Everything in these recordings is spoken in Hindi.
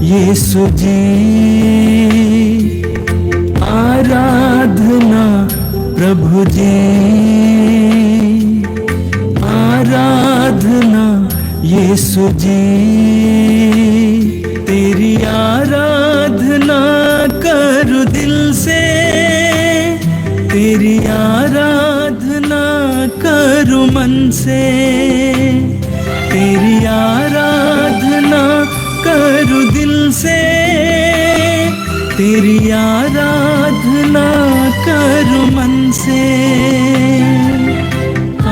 यीशु जी। आराधना प्रभु जी, आराधना यीशु जी। तेरी आराधना करूं दिल से, तेरी आराधना करूं मन से, तेरी आराधना करूं दिल से, तेरी आराधना करूं मन से।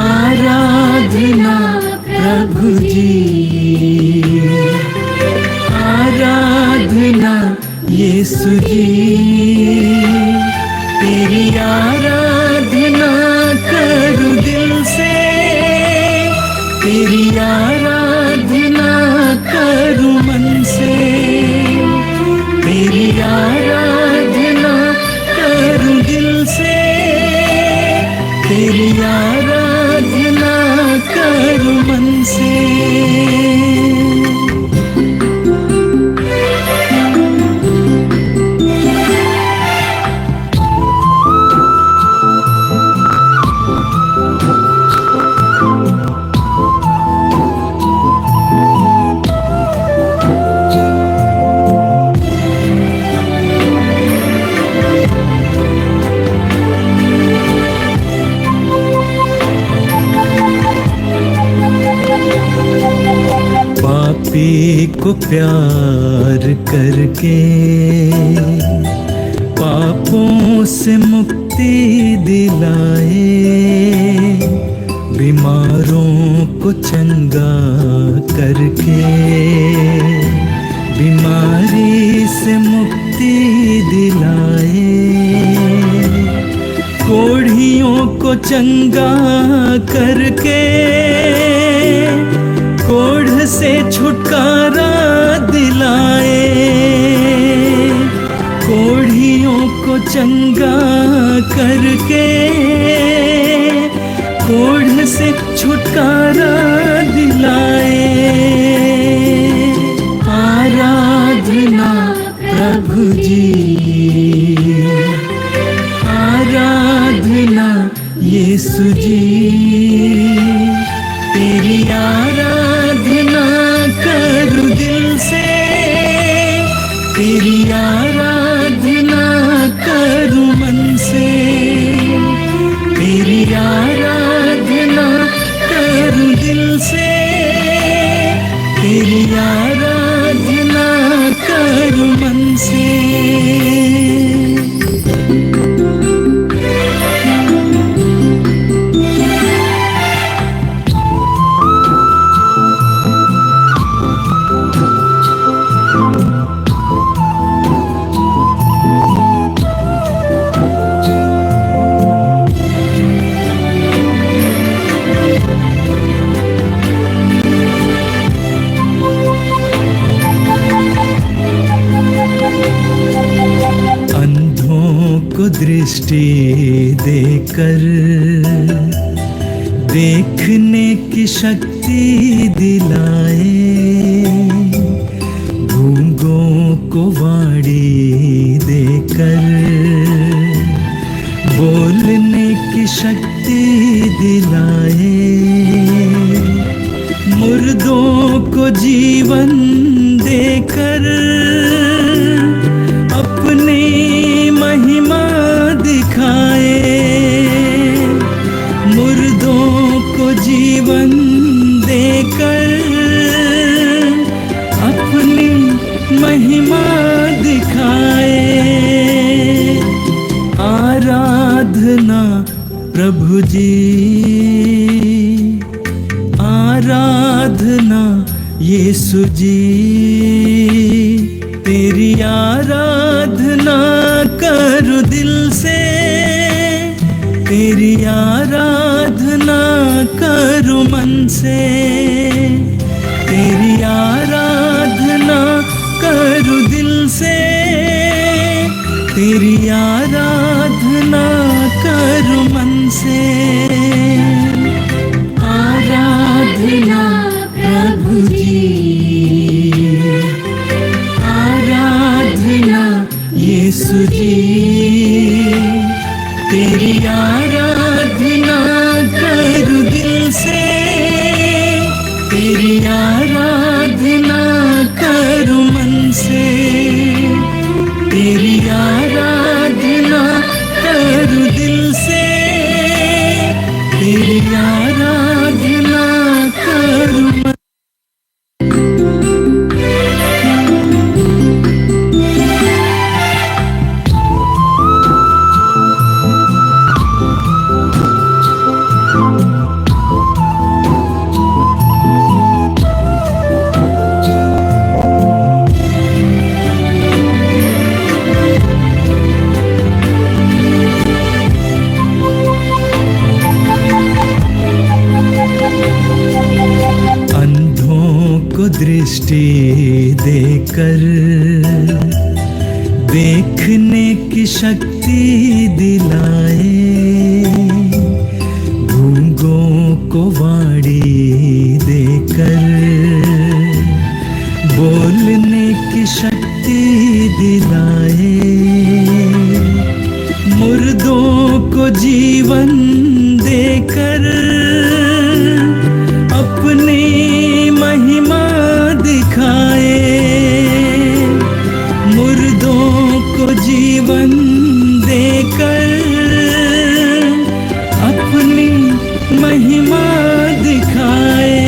आराधना प्रभु जी, आराधना यीशु जी। तेरी आराधना करूं दिल से, तेरी आराधना करूं मन से, तेरी आराधना करूं दिल से, तेरी आराधना करूं मन से। पापी को प्यार करके पापों से मुक्ति दिलाए, बीमारों को चंगा करके बीमारी से मुक्ति दिलाए, कोढ़ियों को चंगा करके कोढ़ से छुटकारा दिलाए, कोढ़ियों को चंगा करके कोढ़ से छुटकारा दिलाए। आराधना प्रभु जी, आराधना यीशु जी। तेरी आराधना करूं दिल से, तेरी आराधना करूं मन से, तेरी आराधना करूं दिल से, तेरी आराधना करूं मन से। दृष्टि देकर देखने की शक्ति दिलाए, गूंगों को वाणी देकर बोलने की शक्ति दिलाए, मुर्दों को जीवन देकर अपनी महिमा दिखाए, मुर्दों को जीवन देकर अपनी महिमा दिखाए। आराधना प्रभु जी, आराधना यीशु जी। तेरी आराधना करूं दिल से, तेरी आराधना करूं मन से, तेरी आराधना करूं दिल से, तेरी आराधना करूं मन से। आराधना प्रभु जी, देकर देखने की शक्ति दिलाए, गूंगों को वाणी देकर बोलने की शक्ति दिलाए, मुर्दों को जीवन देकर अपनी महिमा दिखाए, मुर्दों को जीवन देकर अपनी महिमा दिखाए।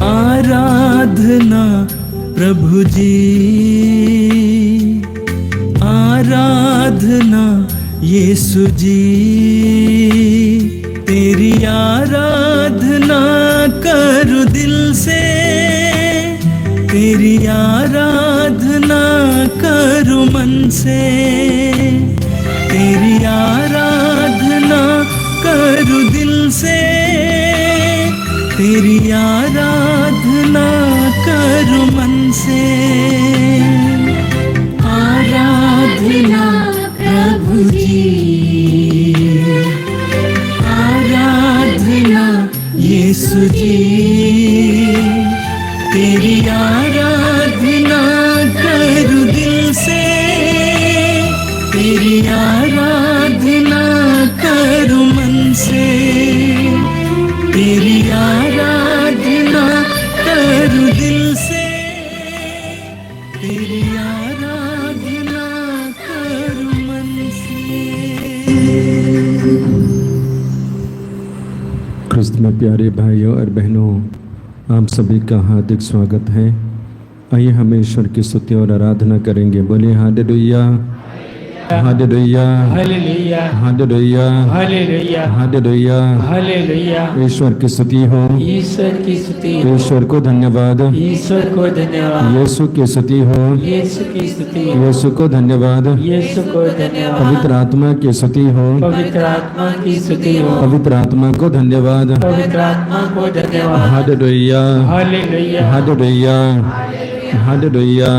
आराधना प्रभु जी, आराधना यीशु जी, तेरी आराधना करूं दिल से, तेरी आराधना करूं मन से, तेरी आराधना करूं दिल से, तेरी आराधना करूं मन से। आराधना प्रभु जी, आराधना यीशु जी, तेरी आराधना करूं दिल से, तेरी आराधना करूं मन से, तेरी आराधना करूं दिल से, तेरी आराधना करूं मन से। क्रिस्त में प्यारे भाइयों और बहनों, आप सभी का हार्दिक स्वागत है। आइए हम ईश्वर की स्तुति और आराधना करेंगे। बोलिए hallelujah, hallelujah, hallelujah, hallelujah, hallelujah, hallelujah. Hallelujah. ईश्वर की स्तुति हो, ईश्वर की स्तुति, ईश्वर को धन्यवाद, ईश्वर को धन्यवाद, यीशु की स्तुति हो, यीशु की स्तुति, यीशु को धन्यवाद, यीशु को धन्यवाद, पवित्र आत्मा की स्तुति हो, पवित्र आत्मा की स्तुति हो, पवित्र आत्मा को धन्यवाद। पवित्र आत्मा को धन्यवाद। Hallelujah, hallelujah, hallelujah, hallelujah.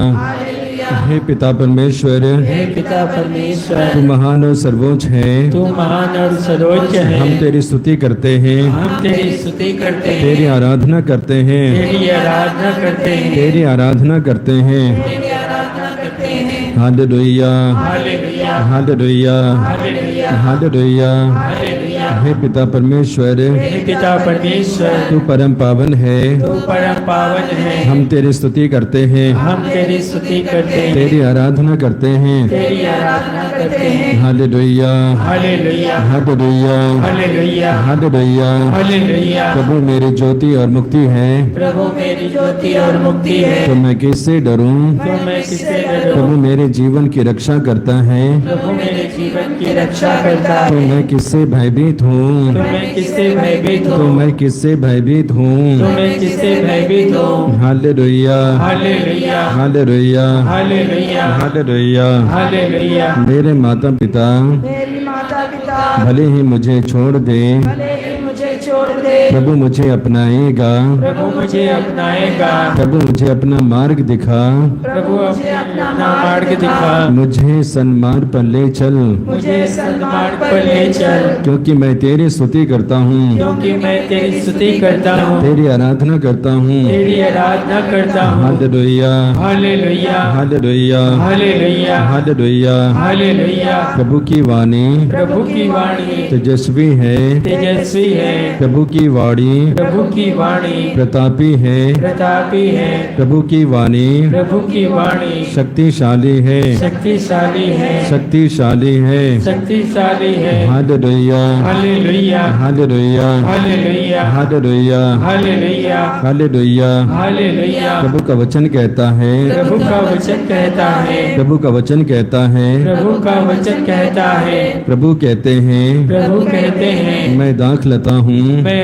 हे पिता परमेश्वर, हे पिता परमेश्वर, तू महान और सर्वोच्च है, तू महान और सर्वोच्च है। हम तेरी स्तुति करते हैं, हम तेरी स्तुति करते हैं, तेरी आराधना करते हैं, तेरी आराधना करते हैं, तेरी आराधना करते हैं। तेरी आराधना करते हैं। Hallelujah, hallelujah, hallelujah, hallelujah, hallelujah. Hallelujah. हे पिता परमेश्वर, हे पिता परमेश्वर, तू परम पावन है, तू परम पावन है। हम तेरी स्तुति करते हैं, हम तेरी स्तुति करते हैं, तेरी आराधना करते हैं। तेरी आराधना करते हैं। Hallelujah, hallelujah, hallelujah, hallelujah, hallelujah. Hallelujah. प्रभु मेरी ज्योति और मुक्ति है, प्रभु मेरी ज्योति और मुक्ति है, तो मैं किससे डरूं? तो मैं किससे डरूं? प्रभु मेरे जीवन की रक्षा करता है, प्रभु मेरे जीवन की रक्षा करता तो है, मैं किससे भयभीत हूँ? तो मैं किससे भयभीत तो हूँ? मैं किससे भयभीत तो हूँ? मैं किससे भयभीत हूँ? Hallelujah, hallelujah, hallelujah, hallelujah, hallelujah. Hallelujah. मेरे माता पिता मेरी माता पिता भले ही मुझे छोड़ दे, भले ही मुझे छोड़ दे, प्रभु मुझे अपनाएगा, प्रभु मुझे अपनाएगा, प्रभु मुझे अपना मार्ग दिखा, प्रभु अपना मार्ग दिखा, मुझे सन्मार्ग पर ले चल, मुझे सन्मार्ग पर ले चल, क्योंकि मैं तेरी स्तुति करता हूँ, क्योंकि मैं तेरी स्तुति करता हूँ, तेरी आराधना करता हूँ। तेरी आराधना करता हूँ। Hallelujah, hallelujah, hallelujah, hallelujah, hallelujah. Hallelujah. प्रभु की वाणी प्रभु की वाणी तेजस्वी है, तेजस्वी है, प्रभु की वाणी प्रभु की वाणी प्रतापी है, प्रतापी है, प्रभु की वाणी प्रभु की वाणी शक्तिशाली है, शक्तिशाली है, शक्तिशाली है। शक्तिशाली है। Hallelujah, hallelujah, hallelujah, hallelujah, hallelujah, hallelujah, hallelujah. Hallelujah. प्रभु का वचन कहता है, प्रभु का वचन कहता है, प्रभु का वचन कहता है, प्रभु का वचन कहता है, प्रभु कहते हैं, प्रभु कहते हैं, मैं दाखलता हूँ, मैं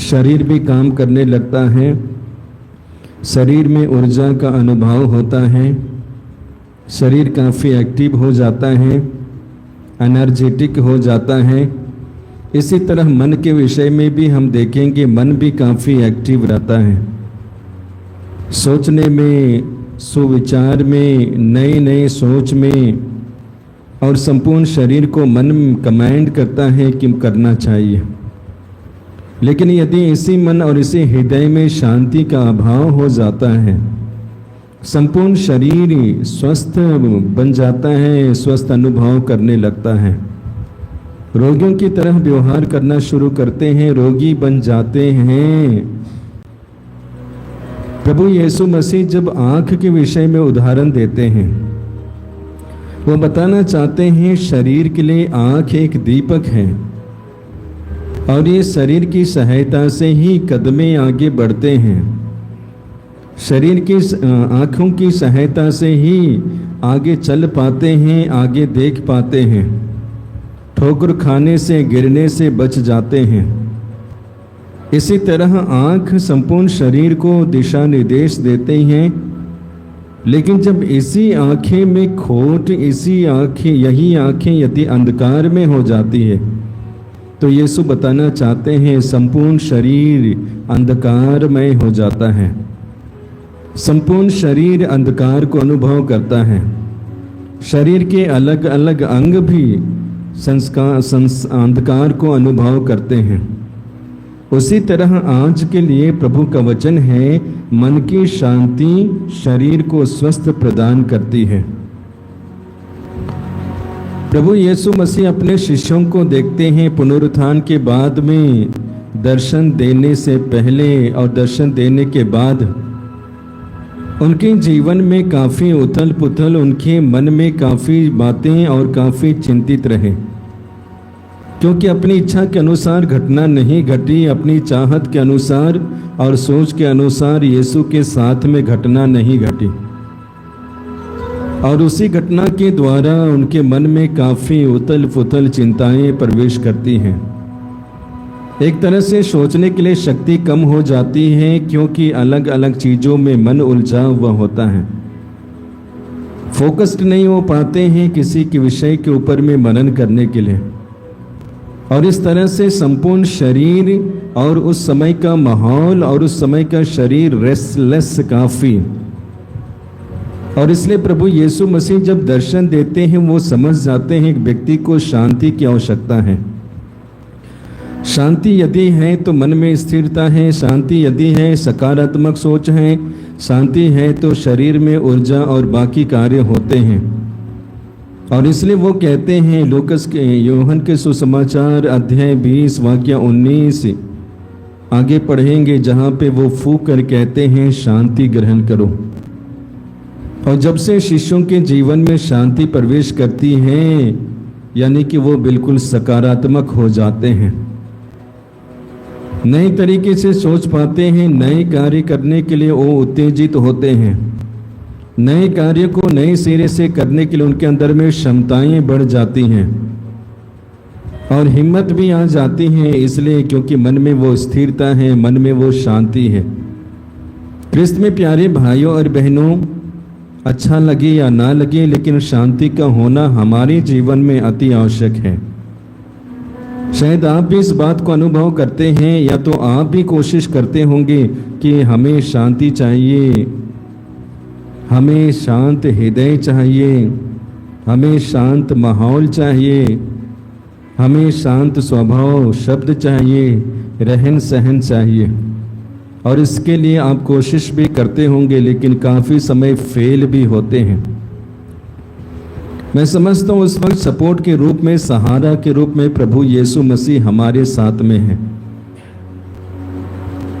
शरीर भी काम करने लगता है, शरीर में ऊर्जा का अनुभव होता है, शरीर काफ़ी एक्टिव हो जाता है, एनर्जेटिक हो जाता है। इसी तरह मन के विषय में भी हम देखेंगे, मन भी काफ़ी एक्टिव रहता है, सोचने में, सुविचार में, नए नए सोच में, और संपूर्ण शरीर को मन कमांड करता है कि करना चाहिए। लेकिन यदि इसी मन और इसी हृदय में शांति का अभाव हो जाता है, संपूर्ण शरीर स्वस्थ बन जाता है, स्वस्थ अनुभव करने लगता है, रोगियों की तरह व्यवहार करना शुरू करते हैं, रोगी बन जाते हैं। प्रभु यीशु मसीह जब आंख के विषय में उदाहरण देते हैं, वो बताना चाहते हैं शरीर के लिए आंख एक दीपक है और ये शरीर की सहायता से ही कदमें आगे बढ़ते हैं। शरीर की आँखों की सहायता से ही आगे चल पाते हैं, आगे देख पाते हैं, ठोकर खाने से, गिरने से बच जाते हैं। इसी तरह आँख संपूर्ण शरीर को दिशा निर्देश देते हैं। लेकिन जब इसी आँखें में खोट, यही आँखें यदि अंधकार में हो जाती है, तो यीशु बताना चाहते हैं संपूर्ण शरीर अंधकारमय हो जाता है, संपूर्ण शरीर अंधकार को अनुभव करता है। शरीर के अलग अलग अंग भी अंधकार को अनुभव करते हैं। उसी तरह आज के लिए प्रभु का वचन है, मन की शांति शरीर को स्वस्थ प्रदान करती है। प्रभु यीशु मसीह अपने शिष्यों को देखते हैं पुनरुत्थान के बाद में, दर्शन देने से पहले और दर्शन देने के बाद उनके जीवन में काफ़ी उथल पुथल, उनके मन में काफ़ी बातें और काफ़ी चिंतित रहे, क्योंकि अपनी इच्छा के अनुसार घटना नहीं घटी, अपनी चाहत के अनुसार और सोच के अनुसार यीशु के साथ में घटना नहीं घटी, और उसी घटना के द्वारा उनके मन में काफ़ी उथल पुथल चिंताएं प्रवेश करती हैं। एक तरह से सोचने के लिए शक्ति कम हो जाती है, क्योंकि अलग अलग चीज़ों में मन उलझा हुआ होता है, फोकस्ड नहीं हो पाते हैं किसी के विषय के ऊपर में मनन करने के लिए। और इस तरह से संपूर्ण शरीर और उस समय का माहौल और उस समय का शरीर रेस्टलेस काफ़ी। और इसलिए प्रभु यीशु मसीह जब दर्शन देते हैं, वो समझ जाते हैं कि व्यक्ति को शांति की आवश्यकता है। शांति यदि है तो मन में स्थिरता है, शांति यदि है सकारात्मक सोच है, शांति है तो शरीर में ऊर्जा और बाकी कार्य होते हैं। और इसलिए वो कहते हैं, लूकस के यूहन्ना के सुसमाचार अध्याय 20 वाक्य 19 आगे पढ़ेंगे, जहाँ पे वो फूंक कर कहते हैं शांति ग्रहण करो। और जब से शिष्यों के जीवन में शांति प्रवेश करती है, यानी कि वो बिल्कुल सकारात्मक हो जाते हैं, नए तरीके से सोच पाते हैं, नए कार्य करने के लिए वो उत्तेजित होते हैं, नए कार्य को नए सिरे से करने के लिए उनके अंदर में क्षमताएं बढ़ जाती हैं और हिम्मत भी आ जाती है। इसलिए क्योंकि मन में वो स्थिरता है, मन में वो शांति है। क्रिस्त में प्यारे भाइयों और बहनों, अच्छा लगे या ना लगे, लेकिन शांति का होना हमारे जीवन में अति आवश्यक है। शायद आप भी इस बात को अनुभव करते हैं, या तो आप भी कोशिश करते होंगे कि हमें शांति चाहिए, हमें शांत हृदय चाहिए, हमें शांत माहौल चाहिए, हमें शांत स्वभाव शब्द चाहिए, रहन सहन चाहिए। और इसके लिए आप कोशिश भी करते होंगे, लेकिन काफ़ी समय फेल भी होते हैं। मैं समझता हूँ उस वक्त सपोर्ट के रूप में, सहारा के रूप में प्रभु यीशु मसीह हमारे साथ में है।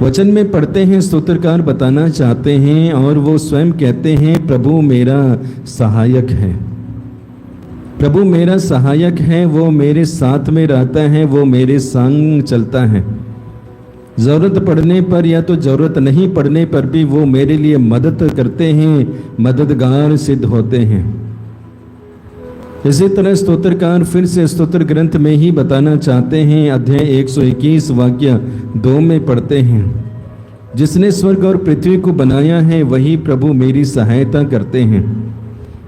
वचन में पढ़ते हैं, स्तोत्रकार बताना चाहते हैं और वो स्वयं कहते हैं, प्रभु मेरा सहायक है, प्रभु मेरा सहायक है, वो मेरे साथ में रहता है, वो मेरे संग चलता है। ज़रूरत पड़ने पर या तो ज़रूरत नहीं पड़ने पर भी वो मेरे लिए मदद करते हैं, मददगार सिद्ध होते हैं। इसी तरह स्तोत्रकार फिर से स्तोत्र ग्रंथ में ही बताना चाहते हैं, अध्याय 121 वाक्य 2 में पढ़ते हैं, जिसने स्वर्ग और पृथ्वी को बनाया है वही प्रभु मेरी सहायता करते हैं,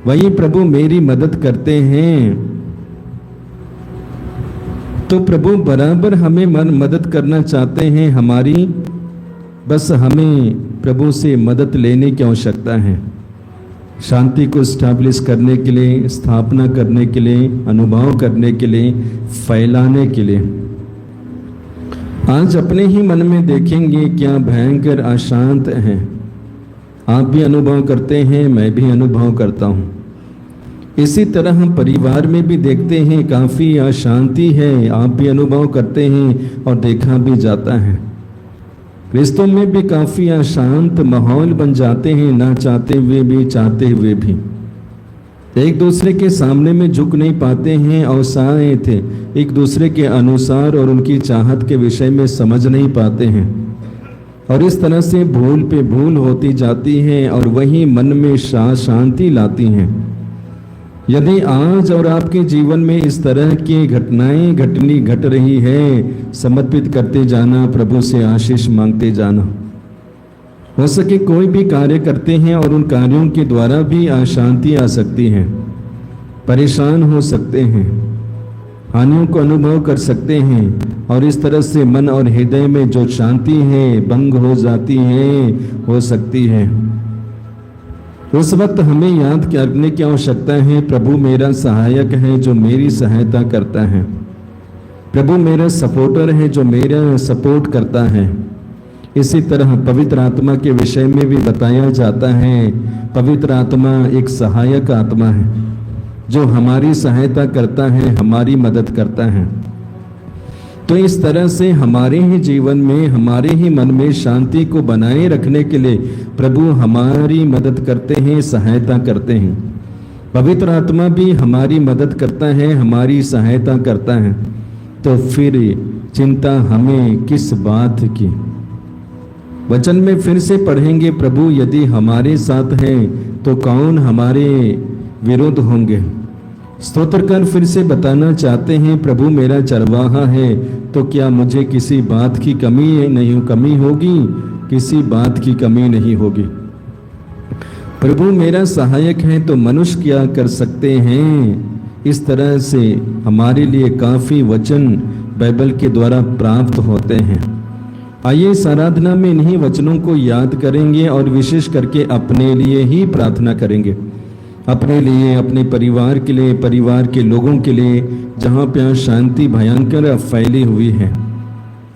वही प्रभु मेरी मदद करते हैं। तो प्रभु बराबर हमें मदद करना चाहते हैं हमारी, बस हमें प्रभु से मदद लेने की आवश्यकता है। शांति को स्टैब्लिश करने के लिए, स्थापना करने के लिए, अनुभव करने के लिए, फैलाने के लिए। आज अपने ही मन में देखेंगे क्या भयंकर अशांत है। आप भी अनुभव करते हैं, मैं भी अनुभव करता हूँ। इसी तरह हम परिवार में भी देखते हैं काफ़ी अशांति है, आप भी अनुभव करते हैं और देखा भी जाता है। रिश्तों में भी काफ़ी अशांत माहौल बन जाते हैं, ना चाहते हुए भी, चाहते हुए भी। एक दूसरे के सामने में झुक नहीं पाते हैं, अवसाएं थे एक दूसरे के अनुसार और उनकी चाहत के विषय में समझ नहीं पाते हैं, और इस तरह से भूल पे भूल होती जाती है और वही मन में शांति लाती हैं। यदि आज और आपके जीवन में इस तरह की घटनाएं घट रही है, समर्पित करते जाना, प्रभु से आशीष मांगते जाना। हो सके कोई भी कार्य करते हैं और उन कार्यों के द्वारा भी अशांति आ सकती है, परेशान हो सकते हैं, हानियों को अनुभव कर सकते हैं, और इस तरह से मन और हृदय में जो शांति है भंग हो जाती है, हो सकती है। उस वक्त हमें याद करने की आवश्यकता है, प्रभु मेरा सहायक है जो मेरी सहायता करता है, प्रभु मेरा सपोर्टर है जो मेरा सपोर्ट करता है। इसी तरह पवित्र आत्मा के विषय में भी बताया जाता है, पवित्र आत्मा एक सहायक आत्मा है जो हमारी सहायता करता है, हमारी मदद करता है। तो इस तरह से हमारे ही जीवन में, हमारे ही मन में शांति को बनाए रखने के लिए प्रभु हमारी मदद करते हैं, सहायता करते हैं। पवित्र आत्मा भी हमारी मदद करता है, हमारी सहायता करता है। तो फिर चिंता हमें किस बात की। वचन में फिर से पढ़ेंगे, प्रभु यदि हमारे साथ हैं तो कौन हमारे विरुद्ध होंगे। स्तोत्रकार फिर से बताना चाहते हैं, प्रभु मेरा चरवाहा है तो क्या मुझे किसी बात की कमी होगी, किसी बात की कमी नहीं होगी। प्रभु मेरा सहायक है तो मनुष्य क्या कर सकते हैं। इस तरह से हमारे लिए काफ़ी वचन बाइबल के द्वारा प्राप्त होते हैं। आइए इस आराधना में इन्हीं वचनों को याद करेंगे और विशेष करके अपने लिए ही प्रार्थना करेंगे, अपने लिए, अपने परिवार के लिए, परिवार के लोगों के लिए जहाँ पे अशांति भयंकर फैली हुई है।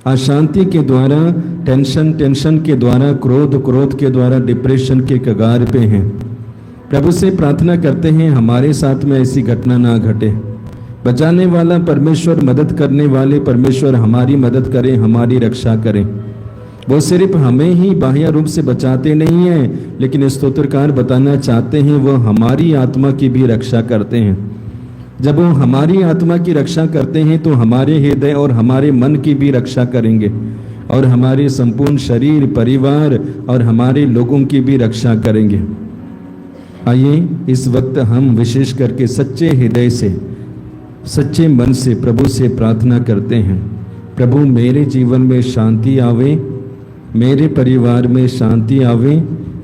अशांति के द्वारा, टेंशन के द्वारा, क्रोध के द्वारा डिप्रेशन के कगार पे हैं। प्रभु से प्रार्थना करते हैं हमारे साथ में ऐसी घटना ना घटे। बचाने वाला परमेश्वर, मदद करने वाले परमेश्वर हमारी मदद करें, हमारी रक्षा करें। वो सिर्फ हमें ही बाह्य रूप से बचाते नहीं हैं, लेकिन स्तोत्रकार बताना चाहते हैं वो हमारी आत्मा की भी रक्षा करते हैं। जब वो हमारी आत्मा की रक्षा करते हैं तो हमारे हृदय और हमारे मन की भी रक्षा करेंगे, और हमारे संपूर्ण शरीर, परिवार और हमारे लोगों की भी रक्षा करेंगे। आइए इस वक्त हम विशेष करके सच्चे हृदय से, सच्चे मन से प्रभु से प्रार्थना करते हैं, प्रभु मेरे जीवन में शांति आवे, मेरे परिवार में शांति आवे,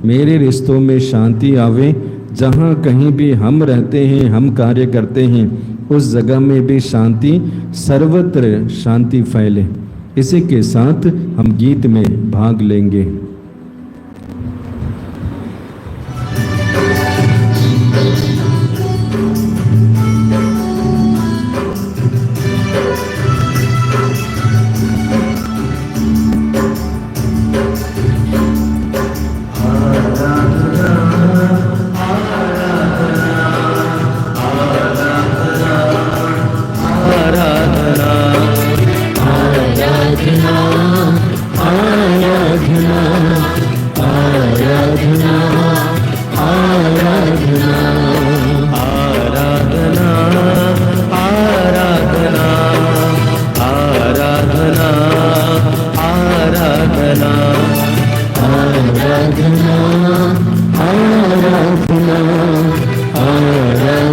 मेरे रिश्तों में शांति आवे। जहाँ कहीं भी हम रहते हैं, हम कार्य करते हैं, उस जगह में भी शांति, सर्वत्र शांति फैले। इसी के साथ हम गीत में भाग लेंगे।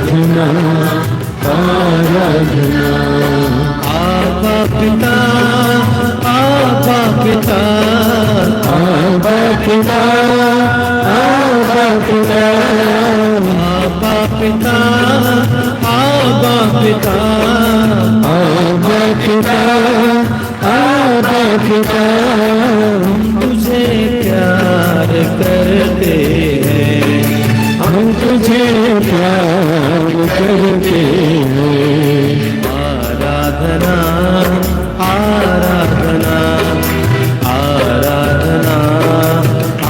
आराधना आराधना आबा पिता आबा पिता आबा पिता आबा पिता आबा पिता आबा पिता आबा पिता आबा पिता तुझे प्यार करते हैं हम तुझे प्यार करते हैं आराधना आराधना आराधना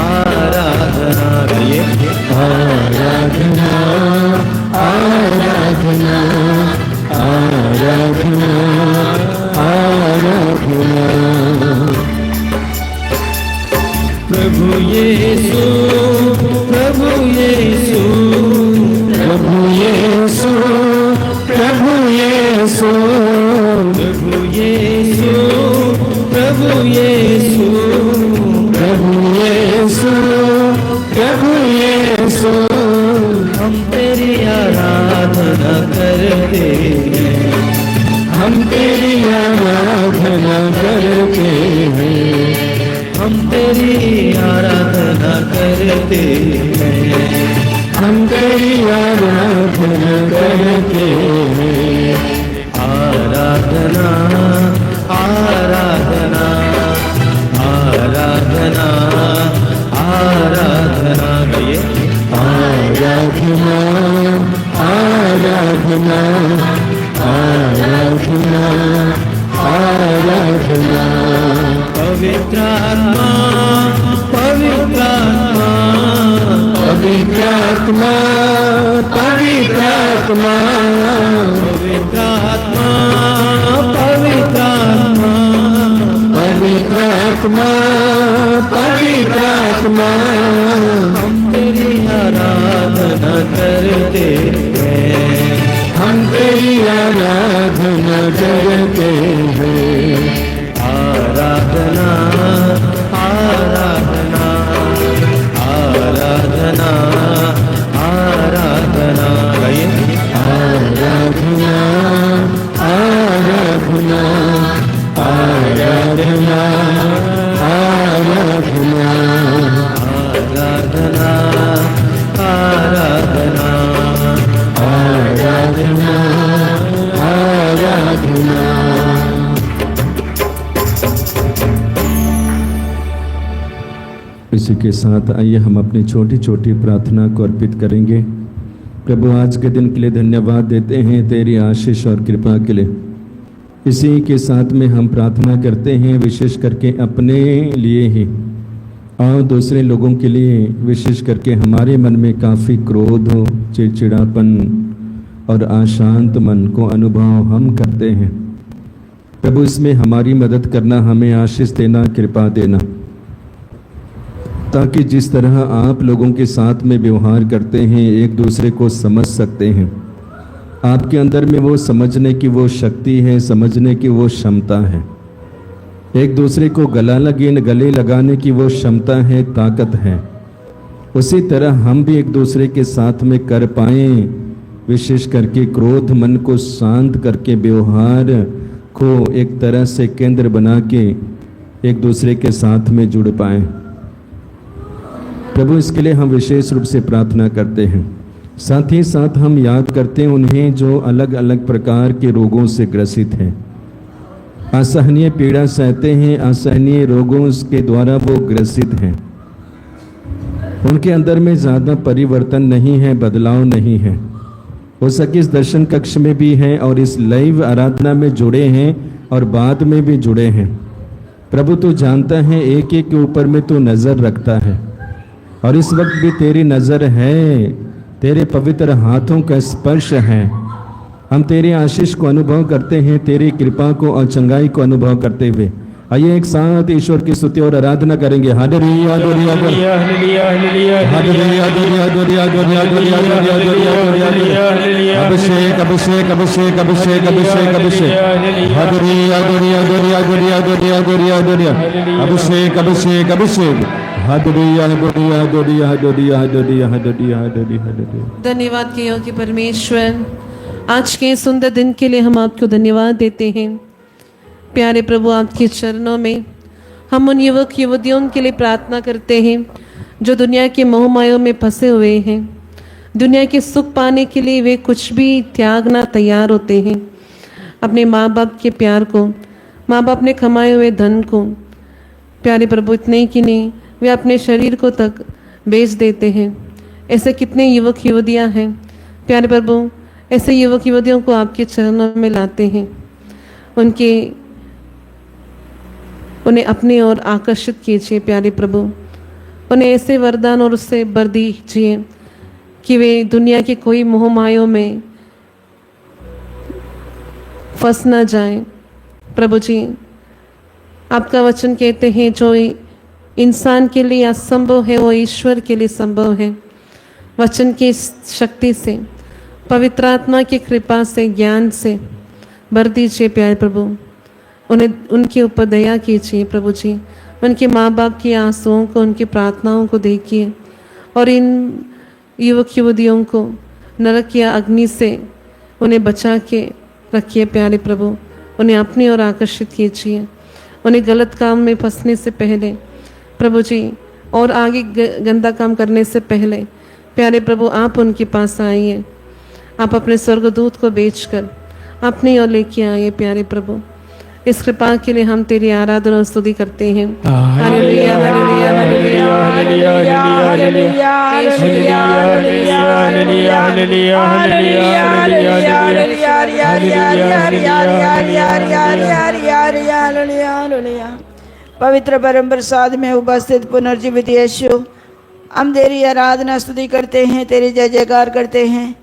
आराधना गाइए आराधना आराधना आराधना आराधना प्रभु यीशु प्रभु यीशु प्रभु यीशु प्रभु यीशु प्रभु यीशु प्रभु यीशु प्रभु यीशु प्रभु यीशु हम तेरी आराधना करते हैं हम तेरी आराधना करते हैं हम तेरी आराधना करते हैं हम तेरी आराधना करते हैं आराधना आराधना आराधना आराधना गाइए आराधना आराधना आराधना आराधना पवित्र आत्मा पवित्र आत्मा पवित्र आत्मा पवित्र आत्मा पवित्र आत्मा पवित्र आत्मा पवित्र आत्मा पवित्र आत्मा हम तेरी आराधना करते हैं हम तेरी आराधना करते हैं आराधना आराधना आराधना आराधना गाइए आराधना आराधना आराधना आराधना आराधना आराधना आराधना आराधना इसी के साथ आइए हम अपनी छोटी छोटी प्रार्थना को अर्पित करेंगे। प्रभु आज के दिन के लिए धन्यवाद देते हैं तेरी आशीष और कृपा के लिए। इसी के साथ में हम प्रार्थना करते हैं विशेष करके अपने लिए ही और दूसरे लोगों के लिए, विशेष करके हमारे मन में काफ़ी क्रोध हो, चिड़चिड़ापन और अशांत मन को अनुभव हम करते हैं। प्रभु इसमें हमारी मदद करना, हमें आशीष देना, कृपा देना, ताकि जिस तरह आप लोगों के साथ में व्यवहार करते हैं एक दूसरे को समझ सकते हैं। आपके अंदर में वो समझने की वो शक्ति है, समझने की वो क्षमता है, एक दूसरे को गले लगाने की वो क्षमता है, ताकत है। उसी तरह हम भी एक दूसरे के साथ में कर पाएं, विशेष करके क्रोध मन को शांत करके व्यवहार को एक तरह से केंद्र बना के एक दूसरे के साथ में जुड़ पाएं। प्रभु इसके लिए हम विशेष रूप से प्रार्थना करते हैं। साथ ही साथ हम याद करते हैं उन्हें जो अलग अलग प्रकार के रोगों से ग्रसित हैं, असहनीय पीड़ा सहते हैं, असहनीय रोगों के द्वारा वो ग्रसित हैं। उनके अंदर में ज़्यादा परिवर्तन नहीं है, बदलाव नहीं है। हो सके इस दर्शन कक्ष में भी हैं और इस लाइव आराधना में जुड़े हैं और बाद में भी जुड़े हैं। प्रभु तू जानता है, एक एक के ऊपर में तू नज़र रखता है और इस वक्त भी तेरी नज़र है, तेरे पवित्र हाथों का स्पर्श है। हम तेरे आशीष को अनुभव करते हैं, तेरी कृपा को और चंगाई को अनुभव करते हुए आइए एक साथ ईश्वर की स्तुति और आराधना करेंगे। Hallelujah hallelujah hallelujah hallelujah hallelujah hallelujah hallelujah अभिषेक अभिषेक अभिषेक अभिषेक अभिषेक अभिषेक hallelujah hallelujah hallelujah hallelujah hallelujah अभिषेक अभिषेक अभिषेक hallelujah hallelujah hallelujah hallelujah hallelujah hallelujah hallelujah hallelujah. धन्यवाद के योग्य परमेश्वर, आज के सुंदर दिन के लिए हम आपको धन्यवाद देते हैं। प्यारे प्रभु, आपके चरणों में हम उन युवक युवतियों के लिए प्रार्थना करते हैं जो दुनिया के मोहमायों में फंसे हुए हैं। दुनिया के सुख पाने के लिए वे कुछ भी त्यागना तैयार होते हैं। अपने माँ बाप के प्यार को, माँ बाप ने कमाए हुए धन को, प्यारे प्रभु इतने ही कि नहीं, वे अपने शरीर को तक बेच देते हैं। ऐसे कितने युवक युवतियाँ हैं प्यारे प्रभु, ऐसे युवक युवतियों को आपके चरणों में लाते हैं। उन्हें अपनी ओर आकर्षित कीजिए प्यारे प्रभु। उन्हें ऐसे वरदान और उससे बर दीजिए कि वे दुनिया के कोई मोह मायों में फंस न जाएं। प्रभु जी, आपका वचन कहते हैं जो इंसान के लिए असंभव है वो ईश्वर के लिए संभव है। वचन की शक्ति से, पवित्र आत्मा की कृपा से, ज्ञान से भर दीजिए प्यारे प्रभु। उन्हें उनके ऊपर दया कीजिए प्रभु जी। उनके माँ बाप की आंसुओं को, उनकी प्रार्थनाओं को देखिए और इन युवक युवतियों को नरक की अग्नि से उन्हें बचा के रखिए प्यारे प्रभु। उन्हें अपनी ओर आकर्षित कीजिए। उन्हें गलत काम में फंसने से पहले प्रभु जी और आगे गंदा काम करने से पहले प्यारे प्रभु आप उनके पास आइए। आप अपने स्वर्गदूत को बेचकर अपनी ओर लेके आइए प्यारे प्रभु। इस कृपा के लिए हम तेरी आराधना और स्तुति करते हैं। Hallelujah hallelujah hallelujah hallelujah hallelujah hallelujah hallelujah hallelujah. पवित्र परम प्रसाद में उपस्थित पुनर्जीवित यीशु, हम तेरी आराधना स्तुति करते हैं, तेरी जय जयकार करते हैं।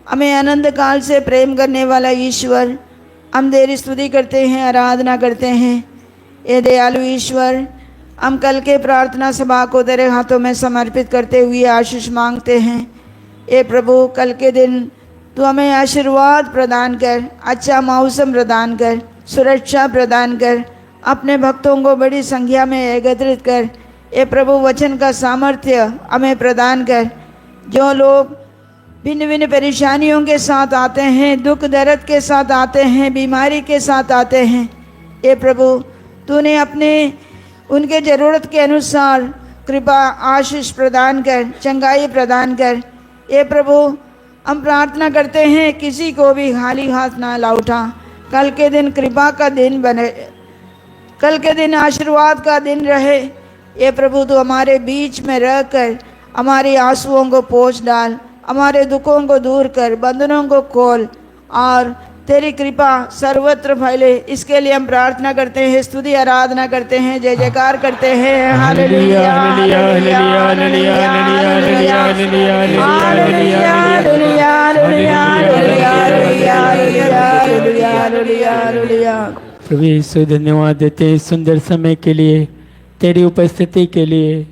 हमें अनंत काल से प्रेम करने वाला ईश्वर, हम तेरी स्तुति करते हैं, आराधना करते हैं। ये दयालु ईश्वर, हम कल के प्रार्थना सभा को तेरे हाथों में समर्पित करते हुए आशीष मांगते हैं। ये प्रभु, कल के दिन तू हमें आशीर्वाद प्रदान कर, अच्छा मौसम प्रदान कर, सुरक्षा प्रदान कर, अपने भक्तों को बड़ी संख्या में एकत्रित कर। ये प्रभु, वचन का सामर्थ्य हमें प्रदान कर। जो लोग भिन्न भिन्न परेशानियों के साथ आते हैं, दुख दर्द के साथ आते हैं, बीमारी के साथ आते हैं, ये प्रभु तूने अपने उनके ज़रूरत के अनुसार कृपा आशीष प्रदान कर, चंगाई प्रदान कर। ये प्रभु, हम प्रार्थना करते हैं किसी को भी खाली हाथ ना लौटा। कल के दिन कृपा का दिन बने, कल के दिन आशीर्वाद का दिन रहे। ये प्रभु, तू हमारे बीच में रहकर हमारे आंसुओं को पोंछ डाल, हमारे दुखों को दूर कर, बंधनों को खोल और तेरी कृपा सर्वत्र फैले। इसके लिए हम प्रार्थना करते हैं, स्तुति आराधना करते हैं, जय जयकार करते हैं। Hallelujah hallelujah hallelujah hallelujah hallelujah hallelujah hallelujah. प्रभु यीशु, धन्यवाद देते हैं सुंदर समय के लिए, तेरी उपस्थिति के लिए।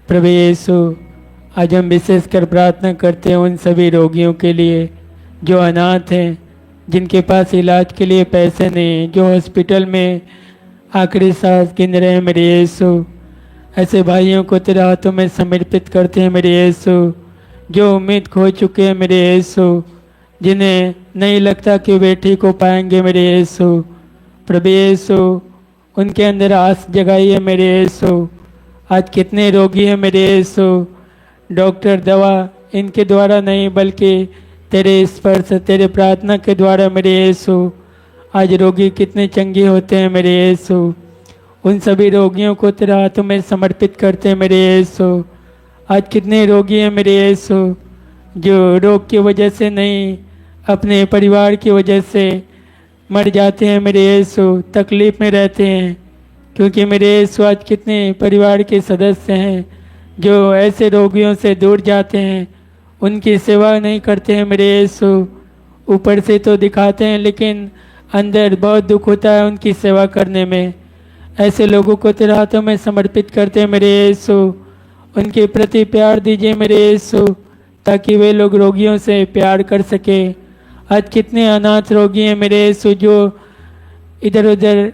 प्रभु यीशु, आज हम विशेषकर प्रार्थना करते हैं उन सभी रोगियों के लिए जो अनाथ हैं, जिनके पास इलाज के लिए पैसे नहीं, जो हॉस्पिटल में आखिरी सांस गिन रहे हैं। मेरे यीशु, ऐसे भाइयों को तेरे हाथों में समर्पित करते हैं। मेरे यीशु, जो उम्मीद खो चुके हैं। मेरे यीशु, जिन्हें नहीं लगता कि वे ठीक हो पाएंगे। मेरे यीशु, प्रभु यीशु, उनके अंदर आस जगाइए। मेरे यीशु, आज कितने रोगी हैं। मेरे यीशु, डॉक्टर दवा इनके द्वारा नहीं बल्कि तेरे स्पर्श, तेरे प्रार्थना के द्वारा मेरे यीशु आज रोगी कितने चंगे होते हैं। मेरे यीशु, उन सभी रोगियों को तेरे हाथों में समर्पित करते हैं। मेरे यीशु, आज कितने रोगी हैं मेरे यीशु जो रोग की वजह से नहीं, अपने परिवार की वजह से मर जाते हैं। मेरे यीशु, तकलीफ में रहते हैं, क्योंकि मेरे यीशु आज कितने परिवार के सदस्य हैं जो ऐसे रोगियों से दूर जाते हैं, उनकी सेवा नहीं करते हैं। मेरे यीशु, ऊपर से तो दिखाते हैं लेकिन अंदर बहुत दुख होता है उनकी सेवा करने में। ऐसे लोगों को तेरे हाथों में समर्पित करते हैं। मेरे यीशु, उनके प्रति प्यार दीजिए। मेरे यीशु, ताकि वे लोग रोगियों से प्यार कर सके। आज कितने अनाथ रोगी हैं मेरे यीशु जो इधर उधर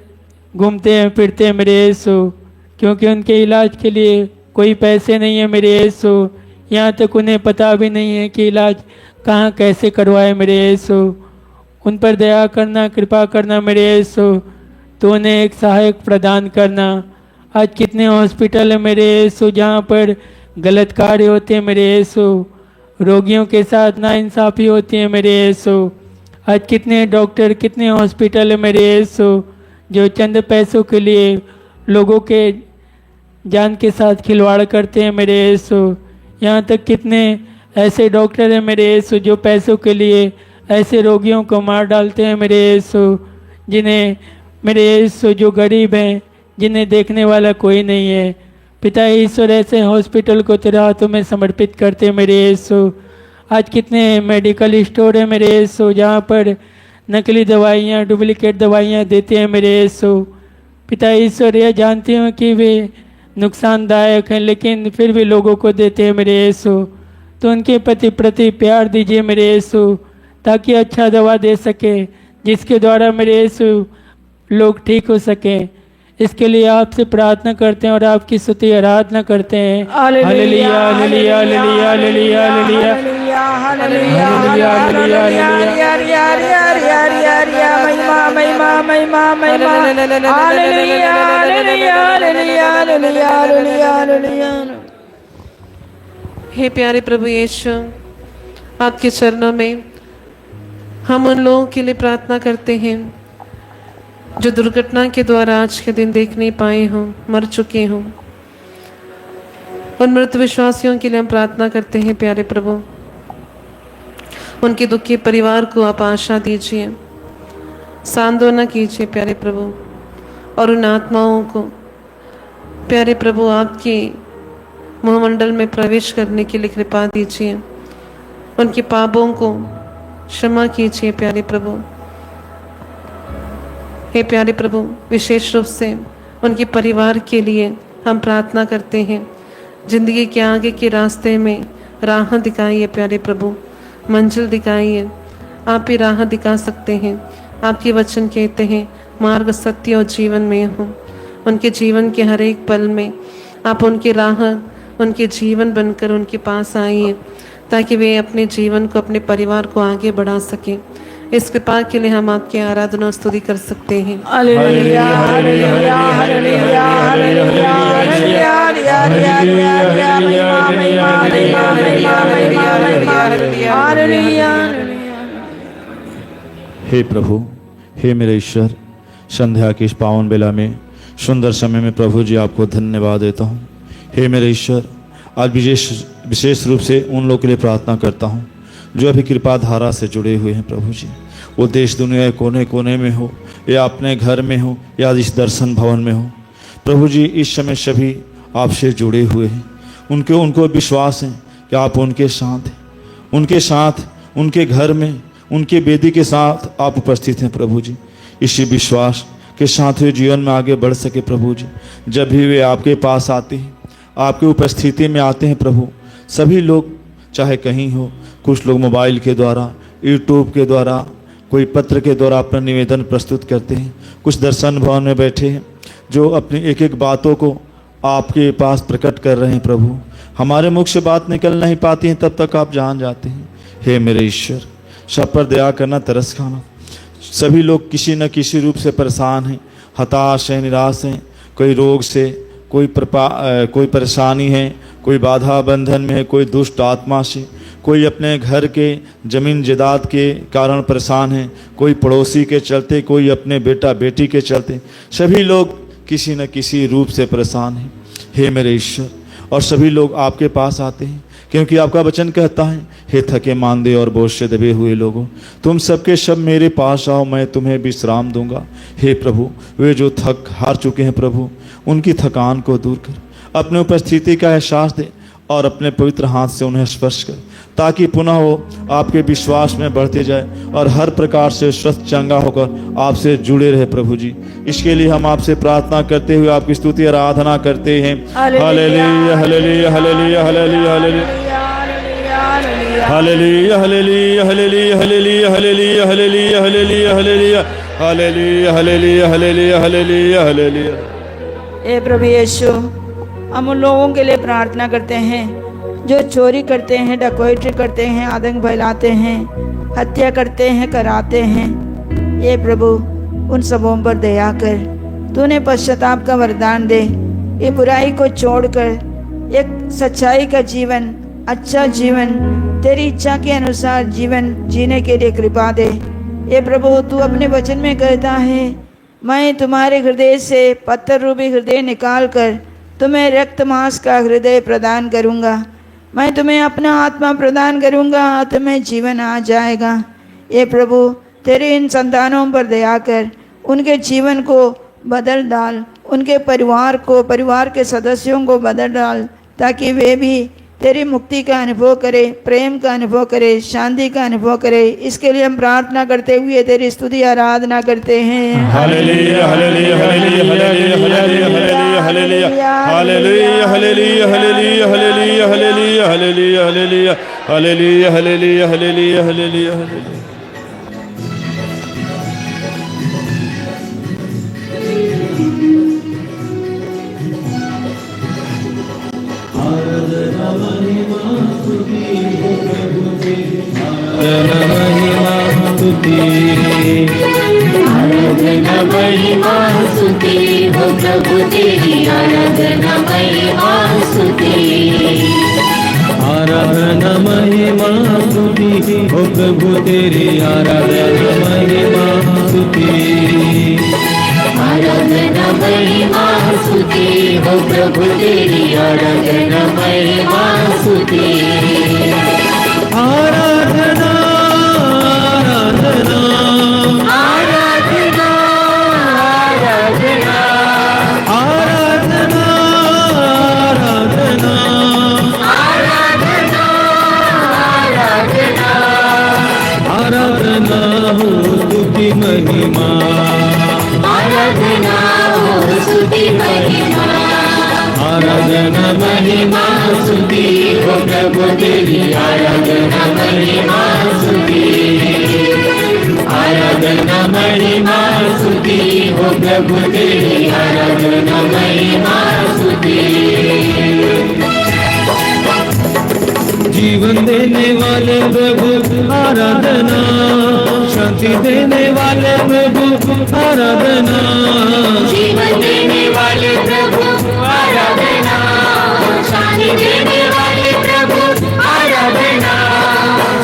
घूमते हैं फिरते हैं। मेरे यीशु, क्योंकि उनके इलाज के लिए कोई पैसे नहीं है मेरे यीशु, यहाँ तक उन्हें पता भी नहीं है कि इलाज कहाँ कैसे करवाए मेरे यीशु। उन पर दया करना, कृपा करना मेरे यीशु, तो उन्हें एक सहायक प्रदान करना। आज कितने हॉस्पिटल है मेरे यीशु जहाँ पर गलत कार्य होते हैं मेरे यीशु, रोगियों के साथ नाइंसाफ़ी होती है मेरे यीशु। आज कितने डॉक्टर, कितने हॉस्पिटल है मेरे यीशु जो चंद पैसों के लिए लोगों के जान के साथ खिलवाड़ करते हैं मेरे यीशु। यहाँ तक कितने ऐसे डॉक्टर हैं मेरे यीशु जो पैसों के लिए ऐसे रोगियों को मार डालते हैं मेरे यीशु, जिन्हें मेरे यीशु जो गरीब हैं, जिन्हें देखने वाला कोई नहीं है। पिता ईश्वर, ऐसे हॉस्पिटल को तेरे हाथों में समर्पित करते हैं मेरे यीशु। आज कितने मेडिकल स्टोर है मेरे यीशु जहाँ पर नकली दवाइयाँ, डुप्लीकेट दवाइयाँ देते हैं मेरे यीशु। पिता ईश्वर, यह जानती हूँ कि वे नुकसानदायक हैं, लेकिन फिर भी लोगों को देते हैं मेरे यीशु। तो उनके प्रति प्यार दीजिए मेरे यीशु, ताकि अच्छा दवा दे सके, जिसके द्वारा मेरे यीशु लोग ठीक हो सकें। इसके लिए आपसे प्रार्थना करते हैं और आपकी स्तुति आराधना करते हैं। Hallelujah, hallelujah, hallelujah, hallelujah, hallelujah, हे प्यारे प्रभु यीशु, आपके चरणों में हम उन लोगों के लिए प्रार्थना करते हैं जो दुर्घटना के द्वारा आज के दिन देख नहीं पाए हों, मर चुके हों। उन मृत विश्वासियों के लिए हम प्रार्थना करते हैं प्यारे प्रभु, उनके दुखी परिवार को आप आशा दीजिए, सांत्वना कीजिए प्यारे प्रभु। और उन आत्माओं को प्यारे प्रभु आपके मुहमंडल में प्रवेश करने के लिए कृपा दीजिए, उनके पापों को क्षमा कीजिए प्यारे प्रभु। हे प्यारे प्रभु, विशेष रूप से उनके परिवार के लिए हम प्रार्थना करते हैं। जिंदगी के आगे के रास्ते में राह दिखाइए प्यारे प्रभु, मंजिल दिखाइए। आप ही राह दिखा सकते हैं। आपके वचन कहते हैं मार्ग, सत्य और जीवन में हो। उनके जीवन के हर एक पल में आप उनकी राह, उनके जीवन बनकर उनके पास आइए, ताकि वे अपने जीवन को, अपने परिवार को आगे बढ़ा सकें। इस कृपा के लिए हम आपकी आराधना और स्तुति कर सकते हैं। Hallelujah, hallelujah, hallelujah, hallelujah, hallelujah. हे प्रभु, हे मेरे ईश्वर, संध्या की इस पावन बेला में, सुंदर समय में प्रभु जी आपको धन्यवाद देता हूँ। हे मेरे ईश्वर, आज विशेष रूप से उन लोगों के लिए प्रार्थना करता हूँ जो अभी कृपा धारा से जुड़े हुए हैं प्रभु जी। वो देश दुनिया के कोने कोने में हो, या अपने घर में हो, या इस दर्शन भवन में हो प्रभु जी, इस समय सभी आपसे जुड़े हुए हैं। उनको विश्वास है कि आप उनके साथ हैं, उनके घर में, उनके वेदी के साथ आप उपस्थित हैं प्रभु जी। इसी विश्वास के साथ वे जीवन में आगे बढ़ सके प्रभु जी। जब भी वे आपके पास आते हैं, आपकी उपस्थिति में आते हैं प्रभु, सभी लोग चाहे कहीं हो, कुछ लोग मोबाइल के द्वारा, यूट्यूब के द्वारा, कोई पत्र के द्वारा अपना निवेदन प्रस्तुत करते हैं, कुछ दर्शन भवन में बैठे हैं जो अपनी एक एक बातों को आपके पास प्रकट कर रहे हैं प्रभु। हमारे मुख से बात निकल नहीं पाती हैं, तब तक आप जान जाते हैं। हे मेरे ईश्वर, सब पर दया करना, तरस खाना। सभी लोग किसी न किसी रूप से परेशान हैं, हताश हैं, निराश हैं, कोई रोग से, कोई परेशानी है, कोई बाधा बंधन में है, कोई दुष्ट आत्मा से, कोई अपने घर के जमीन जायदाद के कारण परेशान है, कोई पड़ोसी के चलते, कोई अपने बेटा बेटी के चलते। सभी लोग किसी न किसी रूप से परेशान हैं हे मेरे ईश्वर। और सभी लोग आपके पास आते हैं क्योंकि आपका वचन कहता है, हे थके मांदे और बोझ से दबे हुए लोगों, तुम सबके सब मेरे पास आओ, मैं तुम्हें विश्राम दूंगा। हे प्रभु, वे जो थक हार चुके हैं प्रभु, उनकी थकान को दूर कर, अपने उपस्थिति का एहसास दे और अपने पवित्र हाथ से उन्हें स्पर्श कर, ताकि पुनः वो आपके विश्वास में बढ़ते जाए और हर प्रकार से स्वस्थ चंगा होकर आपसे जुड़े रहे प्रभु जी। इसके लिए हम आपसे प्रार्थना करते हुए आपकी स्तुति आराधना करते हैं। Hallelujah, hallelujah, hallelujah, hallelujah, hallelujah, hallelujah, hallelujah, hallelujah, hallelujah, hallelujah, hallelujah, hallelujah, hallelujah, hallelujah, hallelujah, hallelujah, hallelujah. हे प्रभु यीशु, हम उन लोगों के लिए प्रार्थना करते हैं जो चोरी करते हैं, डकैती करते हैं, आतंक फैलाते हैं, हत्या करते हैं, कराते हैं। ये प्रभु उन सबों पर दया कर, तूने पश्चाताप का वरदान दे, ये बुराई को छोड़कर एक सच्चाई का जीवन, अच्छा जीवन, तेरी इच्छा के अनुसार जीवन जीने के लिए कृपा दे। ये प्रभु तू अपने वचन में कहता है, मैं तुम्हारे हृदय से पत्थर रूपी हृदय निकाल कर तुम्हें रक्त मांस का हृदय प्रदान करूँगा। मैं तुम्हें अपना आत्मा प्रदान करूँगा, तुम्हें जीवन आ जाएगा। ये प्रभु तेरे इन संतानों पर दया कर, उनके जीवन को बदल डाल, उनके परिवार को, परिवार के सदस्यों को बदल डाल, ताकि वे भी तेरी मुक्ति का अनुभव करे, प्रेम का अनुभव करे, शांति का अनुभव करे। इसके लिए हम प्रार्थना करते हुए तेरी स्तुति आराधना करते हैं। Hallelujah hallelujah hallelujah hallelujah hallelujah hallelujah hallelujah hallelujah hallelujah hallelujah hallelujah hallelujah hallelujah hallelujah hallelujah hallelujah hallelujah. आराधना महिमा स्तुति हो प्रभु तेरी, आराधना महिमा स्तुति। आराधना महिमा स्तुति हो प्रभु तेरी, आराधना महिमा स्तुति। आराधना महिमा स्तुति हो प्रभु तेरी, आराधना महिमा स्तुति। आराधना आराधना आराधना आराधना आराधना आराधना आराधना आराधना हो स्तुति महिमा। आराधना हो स्तुति महिमा। आराधना महिमा स्तुति हो प्रभु तेरी, आराधना महिमा स्तुति। आराधना महिमा स्तुति हो प्रभु तेरी, आराधना महिमा स्तुति। जीवन देने वाले प्रभु आराधना, शांति देने वाले प्रभु आराधना, जीवन देने वाले प्रभु आराधना, शांति देने वाले प्रभु आराधना।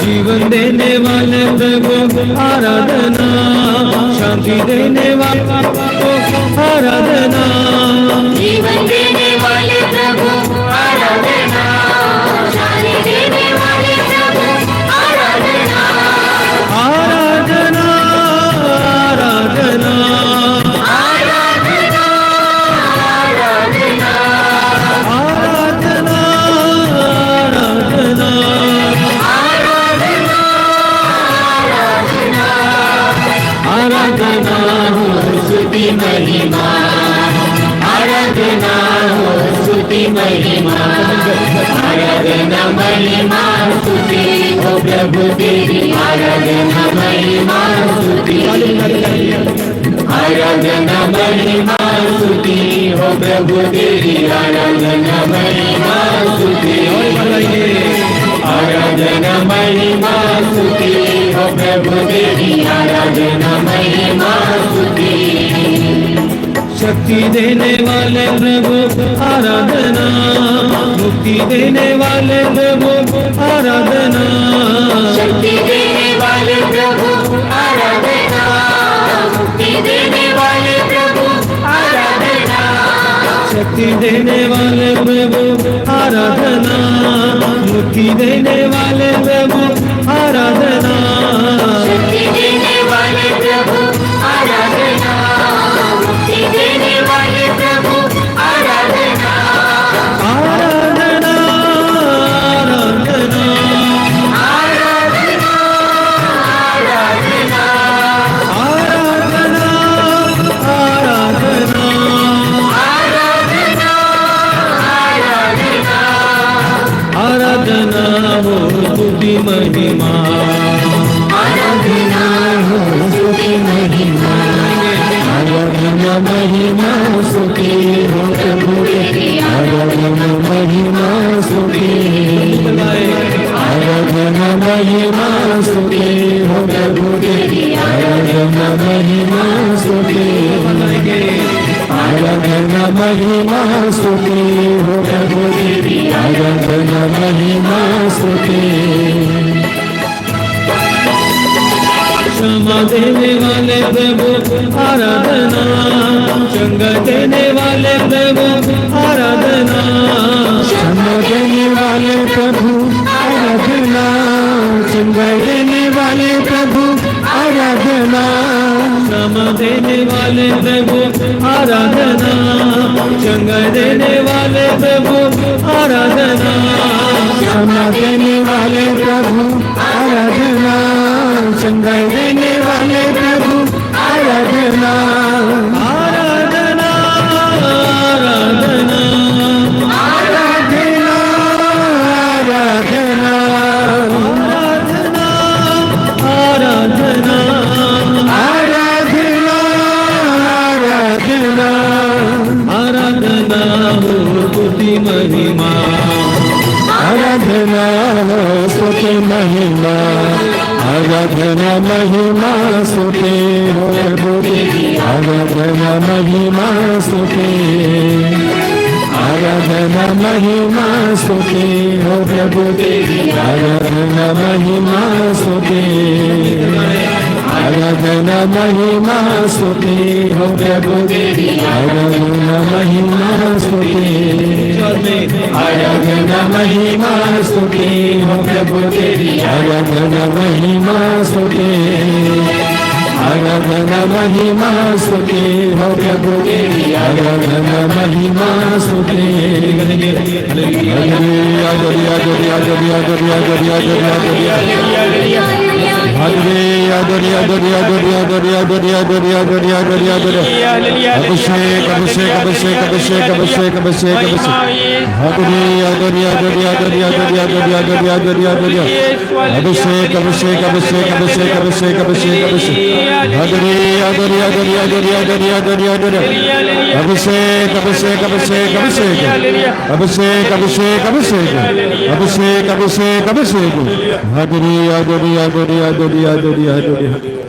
जीवन देने वाले प्रभु आराधना, शांति देने वाले प्रभु आराधना, जीवन देने वाले प्रभु आराधना, शांति देने वाले प्रभु आराधना। आराधना आराधना आराधना आराधना आराधना आराधना आराधना हो स्तुति महिमा। आराधना हो स्तुति महिमा। आराधना महिमा स्तुति हो प्रभु तेरी, आराधना महिमा स्तुति। आराधना महिमा स्तुति हो प्रभु तेरी, आराधना महिमा स्तुति। आराधना महिमा स्तुति हो प्रभु तेरी, आराधना महिमा स्तुति। शक्ति देने वाले प्रभु आराधना, मुक्ति देने वाले प्रभु आराधना, शक्ति देने वाले प्रभु आराधना, मुक्ति देने वाले प्रभु आराधना। शक्ति देने वाले प्रभु आराधना, मुक्ति देने वाले प्रभु आराधना, शक्ति देने वाले प्रभु आराधना, मुक्ति देने वाले प्रभु आराधना। आराधना आराधना आराधना आराधना आराधना आराधना आराधना आराधना आराधना हो स्तुति महिमा। आराधना हो स्तुति महिमा। आराधना महिमा स्तुति हो प्रभु तेरी, आराधना महिमा स्तुति, आराधना महिमा स्तुति हो प्रभु तेरी, आराधना महिमा स्तुति, आराधना महिमा स्तुति हो प्रभु तेरी, आराधना महिमा स्तुति। क्षमा देने वाले प्रभु आराधना, चंगा देने वाले प्रभु आराधना, क्षमा देने वाले प्रभु आराधना, चंगा देने वाले प्रभु आराधना, क्षमा देने वाले प्रभु आराधना, चंगा देने वाले प्रभु आराधना, क्षमा देने वाले प्रभु आराधना, चंगा देने वाले प्रभु आराधना, आराधना आराधना आराधना, आराधना, आराधना आराधना, आराधना, आराधना हो स्तुति महिमा, आराधना स्तुति महिमा, आराधना महिमा स्तुति हो प्रभु तेरी, आराधना महिमा स्तुति, आराधना महिमा स्तुति हो प्रभु तेरी, आराधना महिमा स्तुति, आराधना महिमा स्तुति हो प्रभु तेरी, आराधना महिमा स्तुति, आराधना महिमा स्तुति हो प्रभु तेरी, आराधना महिमा स्तुति, आराधना महिमा स्तुति हो प्रभु तेरी, आराधना महिमा स्तुति। Hallelujah, hallelujah, hallelujah, hallelujah, hallelujah, hallelujah, hallelujah, hallelujah, अभिषेक अभिषेक अभिषेक अभिषेक अभिषेक अभिषेक अभिषेक, hallelujah, hallelujah, hallelujah, hallelujah, hallelujah, hallelujah, hallelujah, hallelujah, अभिषेक अभिषेक अभिषेक अभिषेक अभिषेक अभिषेक अभिषेक, hallelujah, hallelujah, hallelujah, hallelujah, hallelujah, hallelujah, अभिषेक अभिषेक अभिषेक अभिषेक अभिषेक अभिषेक अभिषेक अभिषेक अभिषेक अभिषेक, hallelujah, hallelujah, hallelujah, hallelujah, hallelujah, hallelujah,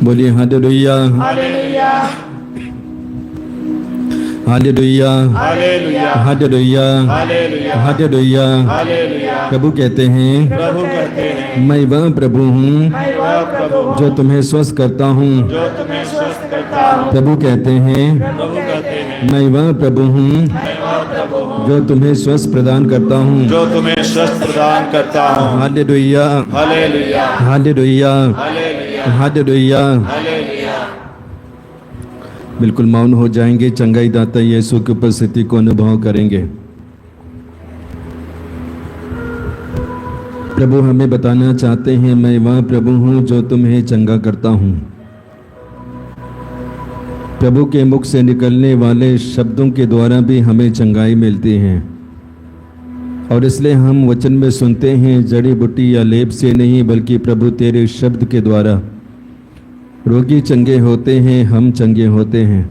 बोलिए hallelujah, hallelujah, hallelujah, hallelujah, hallelujah, hallelujah. प्रभु कहते हैं, मैं वह प्रभु हूँ जो तुम्हें स्वस्थ करता हूँ। प्रभु कहते हैं, मैं वह प्रभु हूँ जो तुम्हें स्वस्थ प्रदान करता हूँ, जो तुम्हें स्वस्थ प्रदान करता हूँ। Hallelujah, hallelujah, hallelujah, hallelujah. बिल्कुल मौन हो जाएंगे, चंगाई दाता यीशु की उपस्थिति को अनुभव करेंगे। प्रभु हमें बताना चाहते हैं, मैं वह प्रभु हूँ जो तुम्हें चंगा करता हूँ। प्रभु के मुख से निकलने वाले शब्दों के द्वारा भी हमें चंगाई मिलती है, और इसलिए हम वचन में सुनते हैं, जड़ी बूटी या लेप से नहीं बल्कि प्रभु तेरे शब्द के द्वारा रोगी चंगे होते हैं, हम चंगे होते हैं।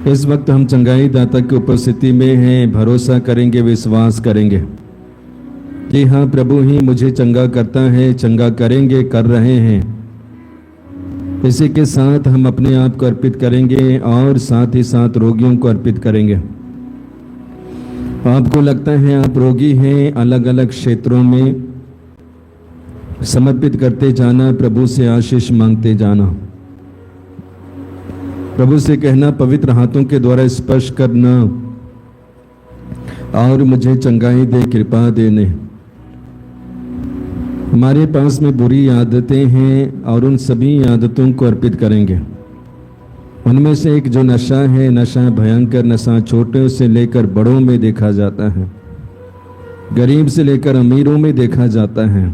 इस वक्त हम चंगाई दाता की उपस्थिति में हैं, भरोसा करेंगे, विश्वास करेंगे कि हाँ प्रभु ही मुझे चंगा करता है, चंगा करेंगे, कर रहे हैं। इसी के साथ हम अपने आप को अर्पित करेंगे और साथ ही साथ रोगियों को अर्पित करेंगे। आपको लगता है आप रोगी हैं, अलग अलग क्षेत्रों में समर्पित करते जाना, प्रभु से आशीष मांगते जाना, प्रभु से कहना, पवित्र हाथों के द्वारा स्पर्श करना और मुझे चंगाई दे, कृपा देने। हमारे पास में बुरी आदतें हैं और उन सभी आदतों को अर्पित करेंगे। उनमें से एक जो नशा है, नशा भयंकर नशा, छोटे से लेकर बड़ों में देखा जाता है, गरीब से लेकर अमीरों में देखा जाता है,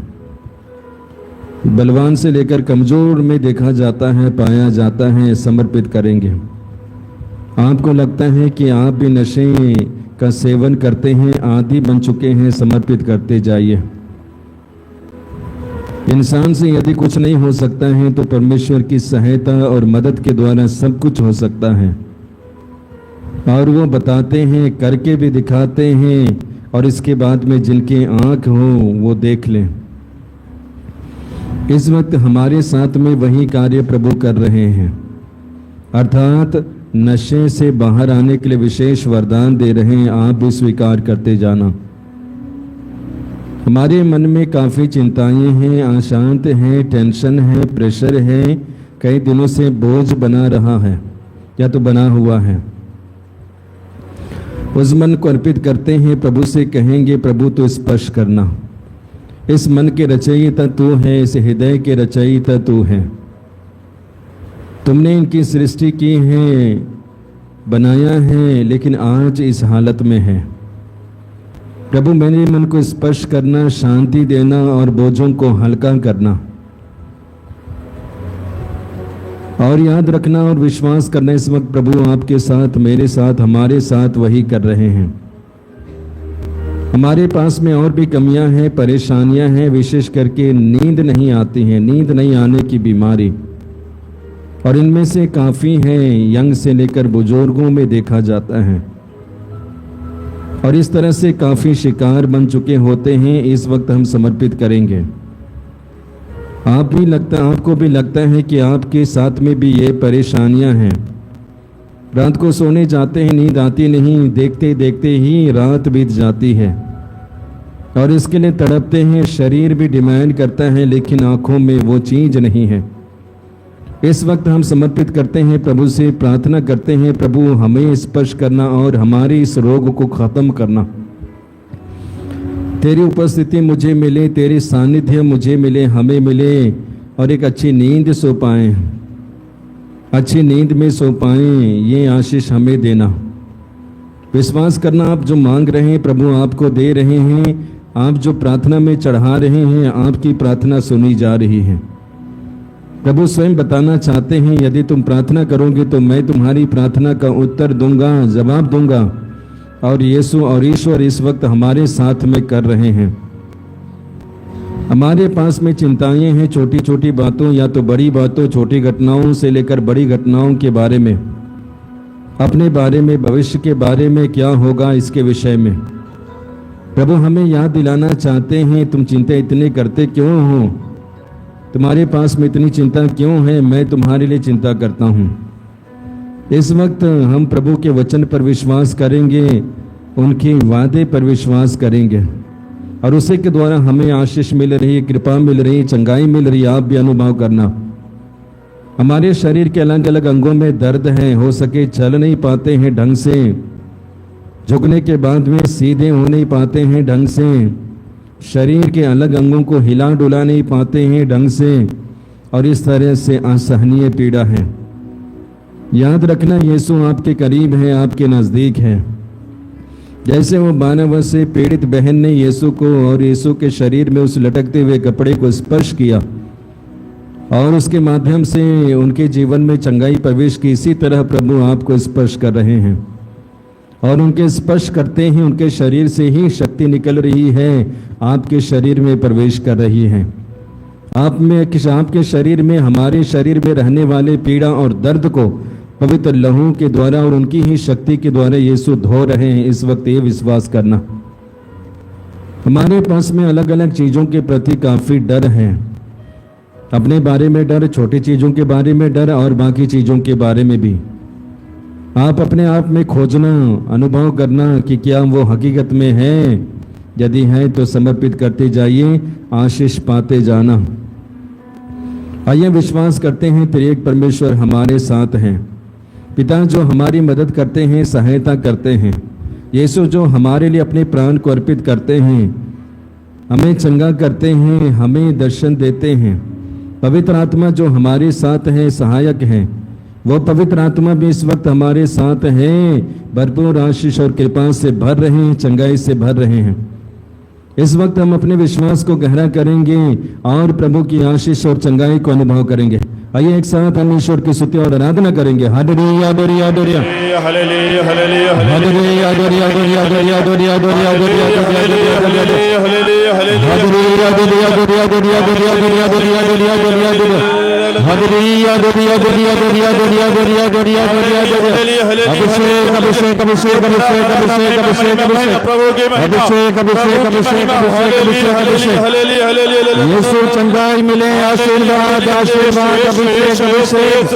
बलवान से लेकर कमजोर में देखा जाता है, पाया जाता है। समर्पित करेंगे। आपको लगता है कि आप भी नशे का सेवन करते हैं, आदी बन चुके हैं, समर्पित करते जाइए। इंसान से यदि कुछ नहीं हो सकता है तो परमेश्वर की सहायता और मदद के द्वारा सब कुछ हो सकता है। और वो बताते हैं, करके भी दिखाते हैं, और इसके बाद में जिनके आंख हो वो देख लें। इस वक्त हमारे साथ में वही कार्य प्रभु कर रहे हैं, अर्थात नशे से बाहर आने के लिए विशेष वरदान दे रहे हैं। आप भी स्वीकार करते जाना। हमारे मन में काफ़ी चिंताएं हैं, अशांत हैं, टेंशन है, प्रेशर है, कई दिनों से बोझ बना रहा है या तो बना हुआ है। उस मन को अर्पित करते हैं, प्रभु से कहेंगे, प्रभु तो स्पर्श करना। इस मन के रचयिता तू है, इस हृदय के रचयिता तू है। तुमने इनकी सृष्टि की है, बनाया है, लेकिन आज इस हालत में है। प्रभु मेरे मन को स्पर्श करना, शांति देना और बोझों को हल्का करना। और याद रखना और विश्वास करना, इस वक्त प्रभु आपके साथ, मेरे साथ, हमारे साथ वही कर रहे हैं। हमारे पास में और भी कमियां हैं, परेशानियां हैं, विशेष करके नींद नहीं आती है, नींद नहीं आने की बीमारी, और इनमें से काफ़ी हैं, यंग से लेकर बुजुर्गों में देखा जाता है। और इस तरह से काफ़ी शिकार बन चुके होते हैं। इस वक्त हम समर्पित करेंगे। आपको भी लगता है कि आपके साथ में भी ये परेशानियां हैं। रात को सोने जाते हैं, नींद आती नहीं, देखते देखते ही रात बीत जाती है, और इसके लिए तड़पते हैं। शरीर भी डिमांड करता है, लेकिन आंखों में वो चीज़ नहीं है। इस वक्त हम समर्पित करते हैं, प्रभु से प्रार्थना करते हैं, प्रभु हमें स्पर्श करना और हमारे इस रोग को ख़त्म करना। तेरी उपस्थिति मुझे मिले, तेरे सानिध्य मुझे मिले, हमें मिले, और एक अच्छी नींद सो पाएं, अच्छी नींद में सो पाएं, ये आशीष हमें देना। विश्वास करना, आप जो मांग रहे हैं प्रभु आपको दे रहे हैं। आप जो प्रार्थना में चढ़ा रहे हैं, आपकी प्रार्थना सुनी जा रही है। प्रभु स्वयं बताना चाहते हैं, यदि तुम प्रार्थना करोगे तो मैं तुम्हारी प्रार्थना का उत्तर दूंगा, जवाब दूंगा। और यीशु और ईश्वर इस वक्त हमारे साथ में कर रहे हैं। हमारे पास में चिंताएं हैं, छोटी छोटी बातों या तो बड़ी बातों, छोटी घटनाओं से लेकर बड़ी घटनाओं के बारे में, अपने बारे में, भविष्य के बारे में, क्या होगा इसके विषय में। प्रभु हमें याद दिलाना चाहते हैं, तुम चिंता इतने करते क्यों हो, तुम्हारे पास में इतनी चिंता क्यों है, मैं तुम्हारे लिए चिंता करता हूँ। इस वक्त हम प्रभु के वचन पर विश्वास करेंगे, उनके वादे पर विश्वास करेंगे, और उसी के द्वारा हमें आशीष मिल रही है, कृपा मिल रही है, चंगाई मिल रही है। आप भी अनुभव करना। हमारे शरीर के अलग अलग अंगों में दर्द है, हो सके चल नहीं पाते हैं ढंग से, झुकने के बाद में सीधे हो नहीं पाते हैं ढंग से, शरीर के अलग अंगों को हिला डुला नहीं पाते हैं ढंग से, और इस तरह से असहनीय पीड़ा है। याद रखना, यीशु आपके करीब है, आपके नज़दीक है। जैसे वो 12 वर्ष से पीड़ित बहन ने यीशु को और यीशु के शरीर में उस लटकते हुए कपड़े को स्पर्श किया और उसके माध्यम से उनके जीवन में चंगाई प्रवेश की, इसी तरह प्रभु आपको स्पर्श कर रहे हैं। और उनके स्पर्श करते हैं, उनके शरीर से ही शक्ति निकल रही है, आपके शरीर में प्रवेश कर रही है। आपके शरीर में, हमारे शरीर में रहने वाले पीड़ा और दर्द को पवित्र लहू के द्वारा और उनकी ही शक्ति के द्वारा यीशु धो रहे हैं। इस वक्त ये विश्वास करना। हमारे पास में अलग अलग चीज़ों के प्रति काफ़ी डर है, अपने बारे में डर, छोटी चीज़ों के बारे में डर और बाकी चीज़ों के बारे में भी। आप अपने आप में खोजना, अनुभव करना कि क्या वो हकीकत में है। यदि है तो समर्पित करते जाइए, आशीष पाते जाना। आइए विश्वास करते हैं, त्रिएक परमेश्वर हमारे साथ हैं। पिता जो हमारी मदद करते हैं, सहायता करते हैं। यीशु जो हमारे लिए अपने प्राण को अर्पित करते हैं, हमें चंगा करते हैं, हमें दर्शन देते हैं। पवित्र आत्मा जो हमारे साथ है, सहायक है, वो पवित्र आत्मा भी इस वक्त हमारे साथ है, भरपूर आशीष और कृपा से भर रहे हैं, चंगाई से भर रहे हैं। इस वक्त हम अपने विश्वास को गहरा करेंगे और प्रभु की आशीष और चंगाई को अनुभव करेंगे। आइए एक साथ हम ईश्वर की स्तुति और आराधना करेंगे। Hallelujah hallelujah hallelujah hallelujah hallelujah hallelujah hallelujah hallelujah hallelujah hallelujah hallelujah hallelujah अभिषेक अभिषेक अभिषेक अभिषेक अभिषेक अभिषेक अभिषेक अभिषेक अभिषेक अभिषेक अभिषेक यीशु चंगाई मिले, आशीर्वाद आशीर्वाद अभिषेक अभिषेक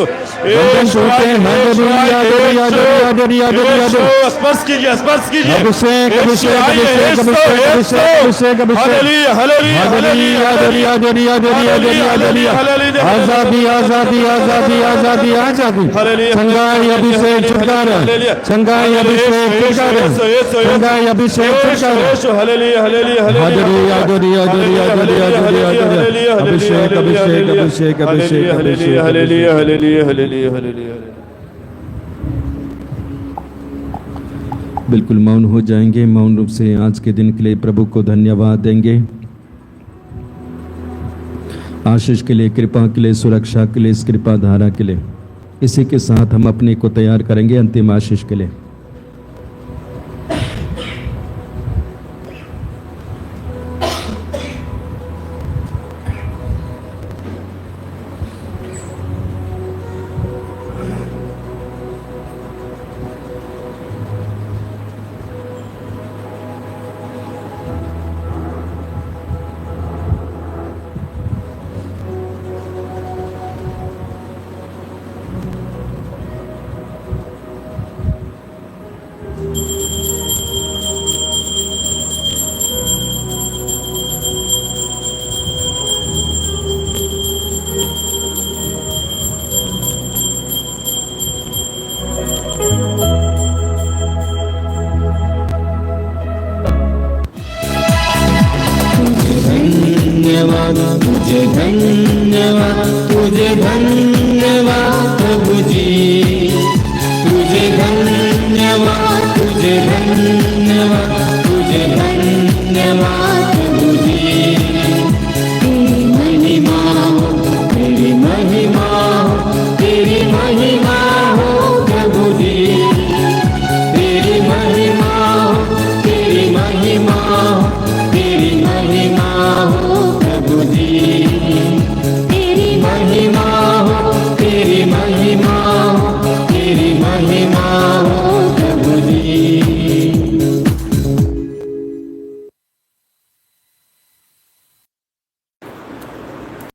बंधन टूटे। हालेलुया हालेलुया हालेलुया स्पर्श कीजिए, स्पर्श कीजिए। अभिषेक अभिषेक अभिषेक अभिषेक अभिषेक अभिषेक hallelujah hallelujah hallelujah hallelujah hallelujah hallelujah hallelujah आजादी आजादी आजादी आजादी आजादी चंगाई अभिषेक छुटकारा, चंगाई अभिषेक छुटकारा, चंगाई अभिषेक छुटकारा। Hallelujah hallelujah hallelujah hallelujah hallelujah hallelujah hallelujah अभिषेक अभिषेक अभिषेक अभिषेक अभिषेक हालेलुया हालेलुया हालेलुया हालेलुया। बिल्कुल मौन हो जाएंगे, मौन रूप से आज के दिन के लिए प्रभु को धन्यवाद देंगे, आशीष के लिए, कृपा के लिए, सुरक्षा के लिए, इस कृपा धारा के लिए। इसी के साथ हम अपने को तैयार करेंगे अंतिम आशीष के लिए। धन्यवाद तुझे, धन्यवाद तुझे, धन्यवाद प्रभु जी, तुझे धन्यवाद, तुझे धन्यवाद, तुझे धन्यवाद।